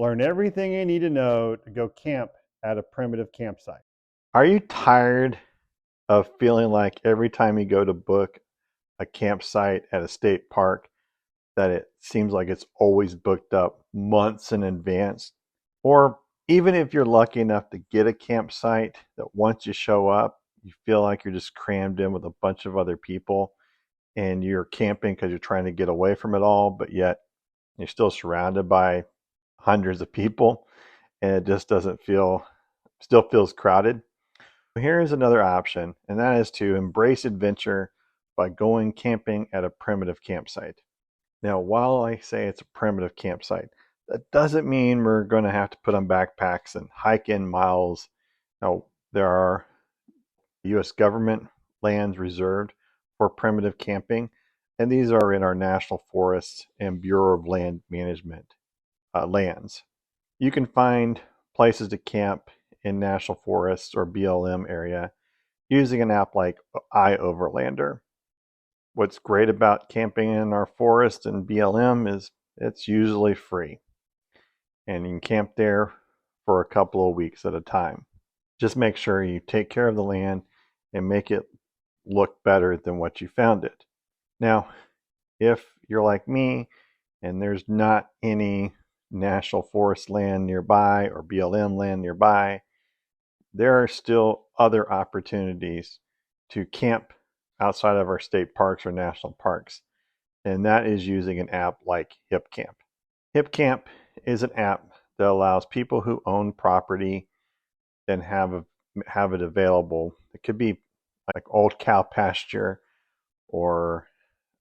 Learn everything you need to know to go camp at a primitive campsite. Are you tired of feeling like every time you go to book a campsite at a state park that it seems like it's always booked up months in advance? Or even if you're lucky enough to get a campsite that once you show up, you feel like you're just crammed in with a bunch of other people and you're camping because you're trying to get away from it all, but yet you're still surrounded by hundreds of people and it just doesn't feel, still feels crowded. Here's another option, and that is to embrace adventure by going camping at a primitive campsite. Now, while I say it's a primitive campsite, that doesn't mean we're going to have to put on backpacks and hike in miles. Now, there are U.S. government lands reserved for primitive camping, and these are in our national forests and Bureau of Land Management lands. You can find places to camp in national forests or BLM area using an app like iOverlander. What's great about camping in our forest and BLM is it's usually free, and you can camp there for a couple of weeks at a time. Just make sure you take care of the land and make it look better than what you found it. Now, if you're like me and there's not any national forest land nearby or BLM land nearby, there are still other opportunities to camp outside of our state parks or national parks, and that is using an app like HipCamp. HipCamp is an app that allows people who own property and have it available. It could be like old cow pasture or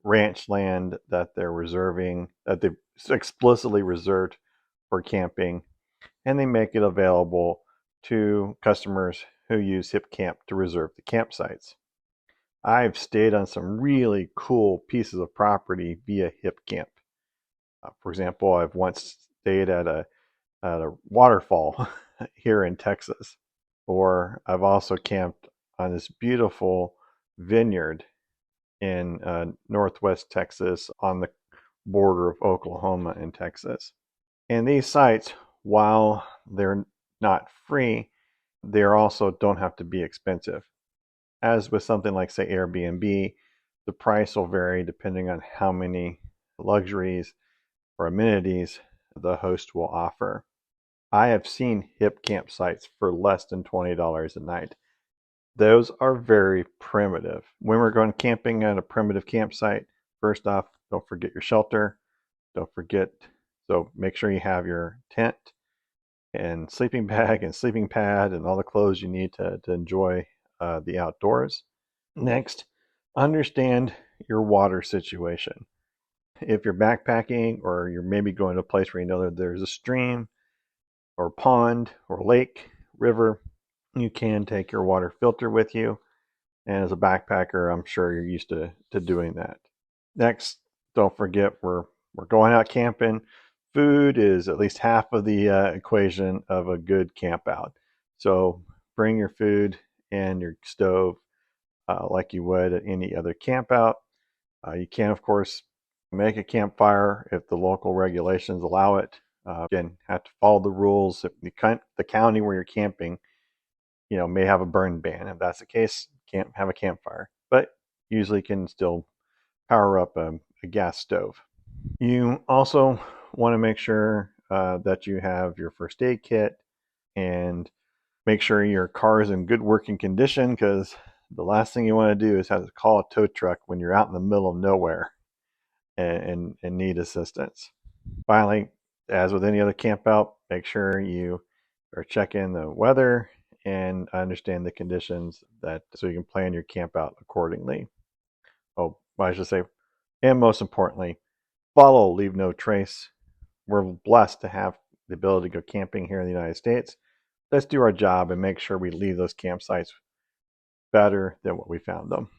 ranch land that they're reserving, that they've explicitly reserved for camping, and they make it available to customers who use HipCamp to reserve the campsites. I've stayed on some really cool pieces of property via HipCamp. For example, I've once stayed at a waterfall here in Texas, or I've also camped on this beautiful vineyard in northwest Texas on the border of Oklahoma and Texas. And these sites, while they're not free, they also don't have to be expensive. As with something like, say, Airbnb, the price will vary depending on how many luxuries or amenities the host will offer. I have seen hip campsites for less than $20 a night. Those are very primitive. When we're going camping at a primitive campsite, first off, don't forget your shelter. Don't forget, so make sure you have your tent and sleeping bag and sleeping pad and all the clothes you need to enjoy the outdoors. Next, understand your water situation. If you're backpacking or you're maybe going to a place where you know that there's a stream or pond or lake, river, you can take your water filter with you. And as a backpacker, I'm sure you're used to doing that. Next, don't forget we're going out camping. Food is at least half of the equation of a good camp out. So bring your food and your stove like you would at any other camp out. You can, of course, make a campfire if the local regulations allow it. Again, have to follow the rules. If the county where you're camping, may have a burn ban. If that's the case, can't have a campfire, but usually can still power up a gas stove. You also want to make sure that you have your first aid kit and make sure your car is in good working condition, because the last thing you want to do is have to call a tow truck when you're out in the middle of nowhere and need assistance. Finally, as with any other camp out, make sure you are checking the weather and understand the conditions so you can plan your camp out accordingly. Oh, I should say, and most importantly, follow, leave no trace. We're blessed to have the ability to go camping here in the United States. Let's do our job and make sure we leave those campsites better than what we found them.